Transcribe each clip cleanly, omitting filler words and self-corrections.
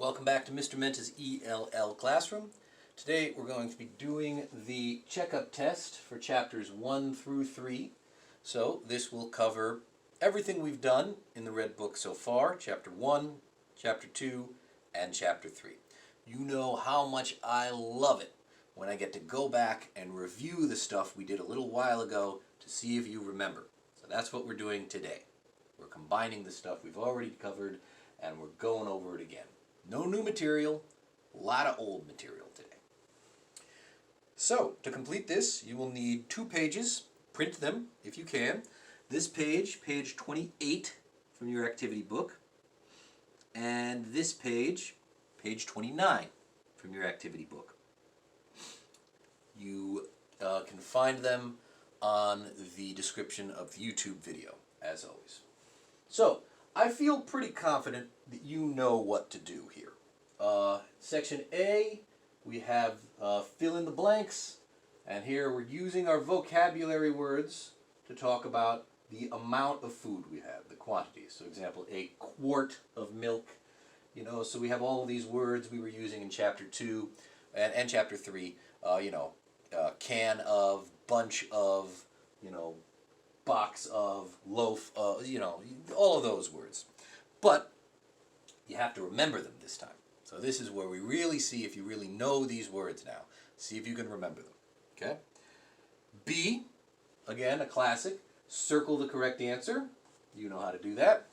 Welcome back to Mr. Menta's ELL classroom. Today we're going to be doing the checkup test for chapters 1 through 3. So this will cover everything we've done in the red book so far, chapter 1, chapter 2, and chapter 3. You know how much I love it when I get to go back and review the stuff we did a little while ago to see if you remember. So that's what we're doing today. We're combining the stuff we've already covered and we're going over it again. No new material, a lot of old material today. So, to complete this, you will need 2 pages. Print them if you can. This page, page 28 from your activity book, and this page, page 29 from your activity book. You can find them on the description of the YouTube video, as always. So, I feel pretty confident that you know what to do here. Section A, we have fill in the blanks, and here we're using our vocabulary words to talk about the amount of food we have, the quantities. So example, a quart of milk, so we have all of these words we were using in chapter 2 and chapter 3, can of, bunch of, box of, loaf of, all of those words. But you have to remember them this time. So this is where we really see if you really know these words now. See if you can remember them. Okay? B, again, a classic. Circle the correct answer. You know how to do that.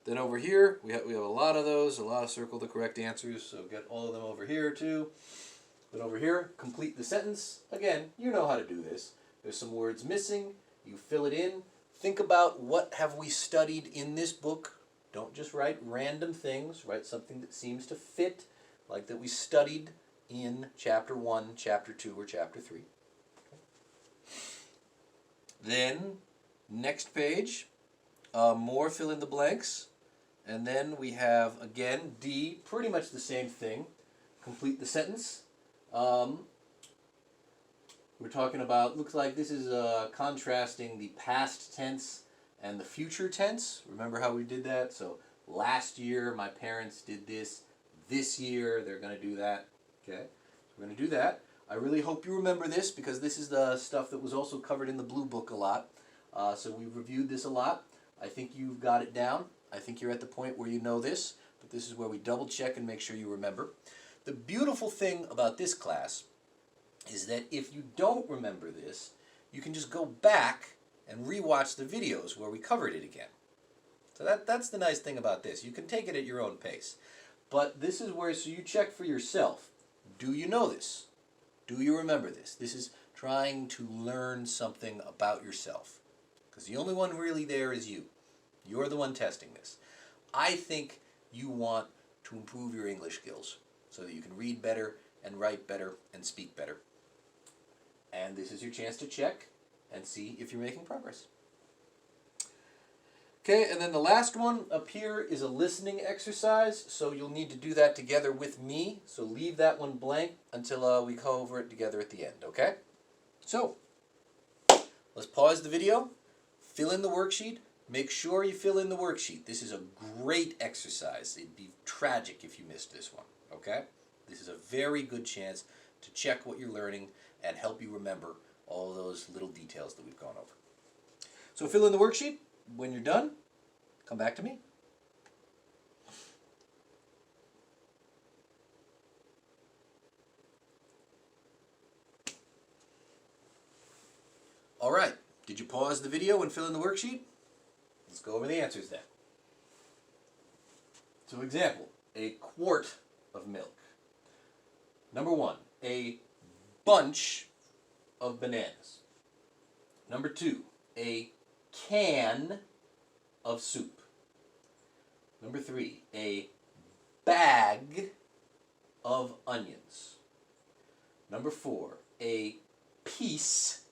Then over here, we have a lot of those, a lot of circle the correct answers. So get all of them over here too. Then over here, complete the sentence. Again, you know how to do this. There's some words missing. You fill it in. Think about what have we studied in this book. Don't just write random things. Write something that seems to fit, like that we studied in chapter 1, chapter 2, or chapter 3. Okay. Then, next page, more fill in the blanks. And then we have, again, D, pretty much the same thing. Complete the sentence. We're talking about, looks like this is contrasting the past tense and the future tense. Remember how we did that? So last year my parents did this. This year they're going to do that. Okay, so we're going to do that. I really hope you remember this because this is the stuff that was also covered in the blue book a lot. So we've reviewed this a lot. I think you've got it down. I think you're at the point where you know this, but this is where we double check and make sure you remember. The beautiful thing about this class is that if you don't remember this, you can just go back and rewatch the videos where we covered it again. So that's the nice thing about this. You can take it at your own pace. But this is where, so you check for yourself. Do you know this? Do you remember this? This is trying to learn something about yourself. Because the only one really there is you. You're the one testing this. I think you want to improve your English skills so that you can read better and write better and speak better. And this is your chance to check and see if you're making progress. Okay, and then the last one up here is a listening exercise, so you'll need to do that together with me. So leave that one blank until we go over it together at the end, okay? So, let's pause the video, fill in the worksheet. Make sure you fill in the worksheet. This is a great exercise. It'd be tragic if you missed this one, okay? This is a very good chance to check what you're learning and help you remember all those little details that we've gone over. So fill in the worksheet. When you're done, come back to me. All right, did you pause the video and fill in the worksheet? Let's go over the answers then. So example, a quart of milk. Number 1, a bunch of bananas. Number 2, a can of soup. Number 3, a bag of onions. Number 4, a piece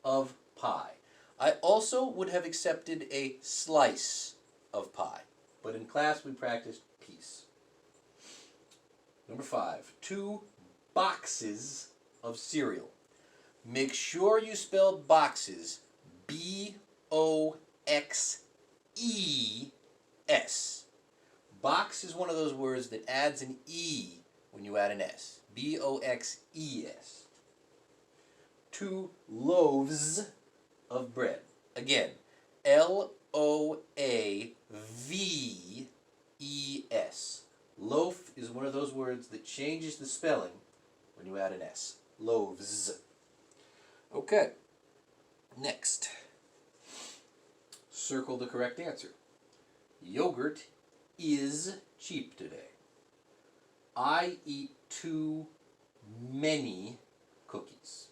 of pie. I also would have accepted a slice of pie, but in class we practiced piece. Number 5, 2 boxes of cereal. Make sure you spell boxes B-O-X-E-S. Box is one of those words that adds an E when you add an S. B-O-X-E-S. 2 loaves of bread. Again, L-O-A-V-E-S. Loaf is one of those words that changes the spelling when you add an S. Loaves. Okay. Next. Circle the correct answer. Yogurt is cheap today. I eat too many cookies.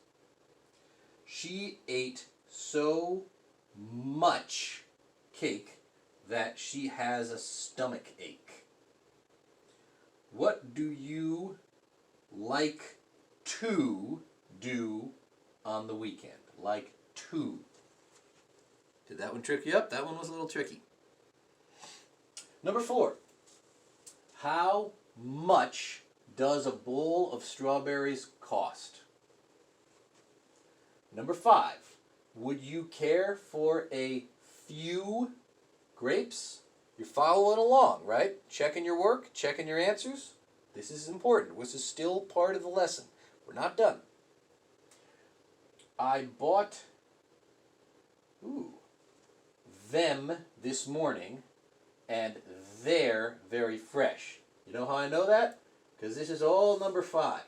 She ate so much cake that she has a stomach ache. What do you like to do on the weekend? Like to. Did that one trick you up? That one was a little tricky. Number 4. How much does a bowl of strawberries cost? Number 5. Would you care for a few grapes? You're following along, right? Checking your work, checking your answers. This is important. This is still part of the lesson. We're not done. I bought them this morning, and they're very fresh. You know how I know that? Because this is all number 5.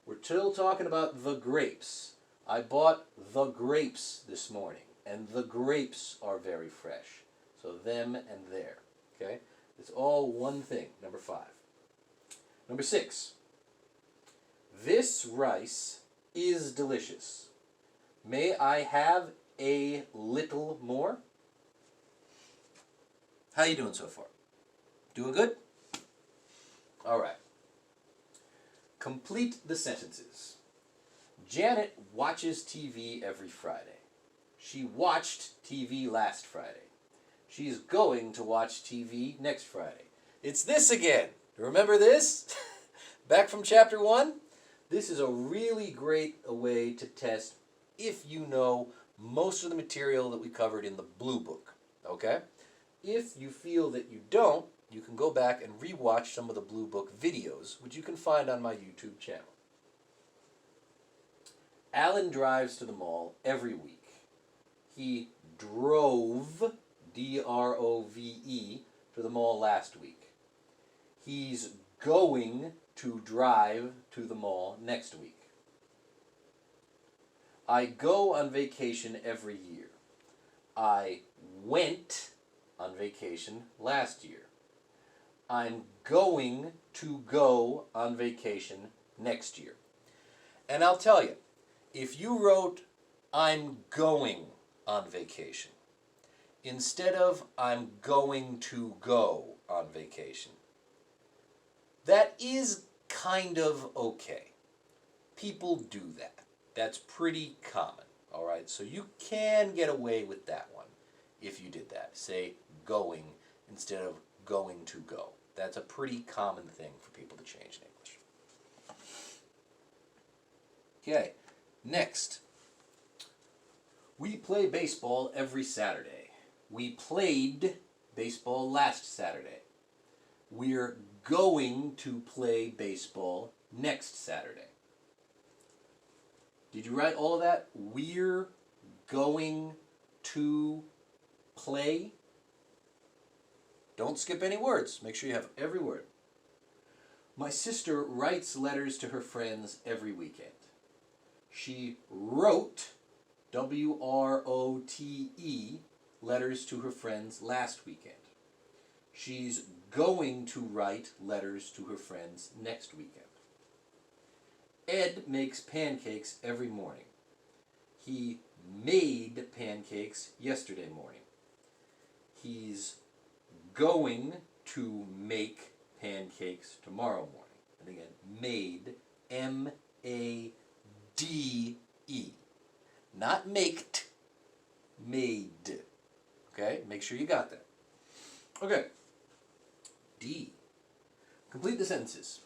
We're still talking about the grapes. I bought the grapes this morning, and the grapes are very fresh. So them and their. Okay? It's all one thing, number 5. Number 6. This rice is delicious. May I have a little more? How you doing so far? Doing good? All right. Complete the sentences. Janet watches TV every Friday. She watched TV last Friday. She's going to watch TV next Friday. It's this again. Remember this? Back from chapter 1? This is a really great way to test if you know most of the material that we covered in the Blue Book. Okay? If you feel that you don't, you can go back and rewatch some of the Blue Book videos, which you can find on my YouTube channel. Alan drives to the mall every week. He drove, D-R-O-V-E, to the mall last week. He's going to drive to the mall next week. I go on vacation every year. I went on vacation last year. I'm going to go on vacation next year. And I'll tell you, if you wrote, I'm going on vacation, instead of I'm going to go on vacation, that is kind of okay. People do that. That's pretty common, all right? So you can get away with that one if you did that. Say going instead of going to go. That's a pretty common thing for people to change in English. Okay, next. We play baseball every Saturday. We played baseball last Saturday. We're going to play baseball next Saturday. Did you write all of that? We're going to play. Don't skip any words. Make sure you have every word. My sister writes letters to her friends every weekend. She wrote, W-R-O-T-E, letters to her friends last weekend. She's going to write letters to her friends next weekend. Ed makes pancakes every morning. He made pancakes yesterday morning. He's going to make pancakes tomorrow morning. And again, made, M-A-D-E. Not maked, made. Okay, make sure you got that. Okay. D. Complete the sentences.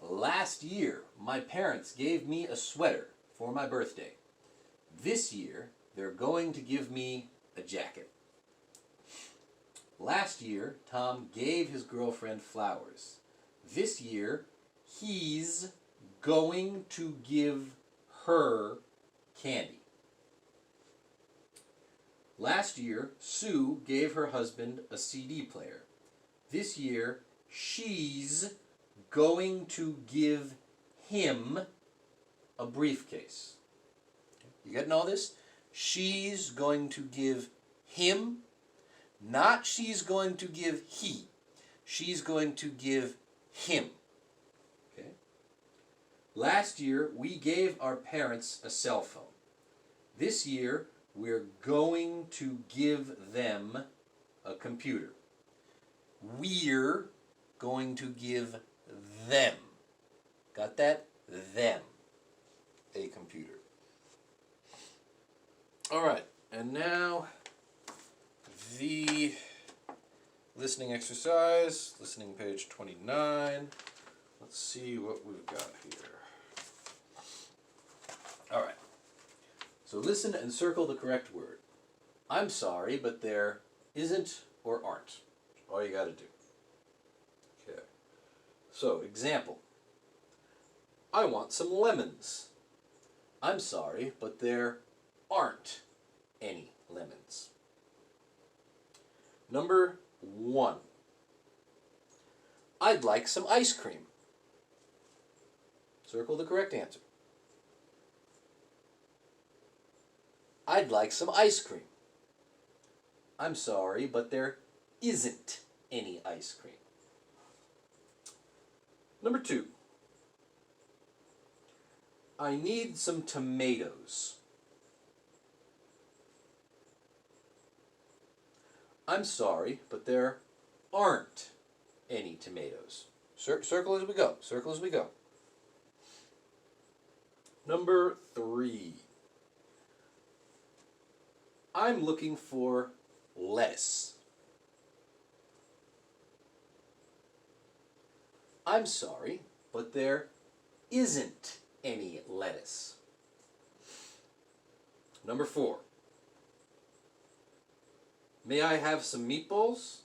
Last year, my parents gave me a sweater for my birthday. This year, they're going to give me a jacket. Last year, Tom gave his girlfriend flowers. This year, he's going to give her candy. Last year, Sue gave her husband a CD player. This year, she's going to give him a briefcase. You getting all this? She's going to give him, not she's going to give he. She's going to give him. Okay? Last year, we gave our parents a cell phone. This year, we're going to give them a computer. We're going to give them. Got that? Them. A computer. All right, and now the listening exercise, listening page 29. Let's see what we've got here. All right. So listen and circle the correct word. I'm sorry, but there isn't or aren't. All you got to do. Okay. So, example. I want some lemons. I'm sorry, but there aren't any lemons. Number 1. I'd like some ice cream. Circle the correct answer. I'd like some ice cream. I'm sorry, but there isn't any ice cream. Number 2. I need some tomatoes. I'm sorry, but there aren't any tomatoes. Circle as we go. Circle as we go. Number 3. I'm looking for lettuce. I'm sorry, but there isn't any lettuce. Number 4. May I have some meatballs?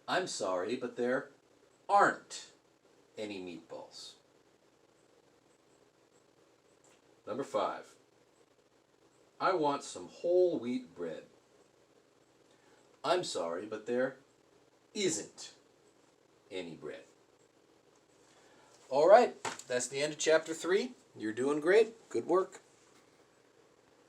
I'm sorry, but there aren't any meatballs. Number 5. I want some whole wheat bread. I'm sorry, but there isn't any bread. All right, that's the end of chapter 3. You're doing great. Good work.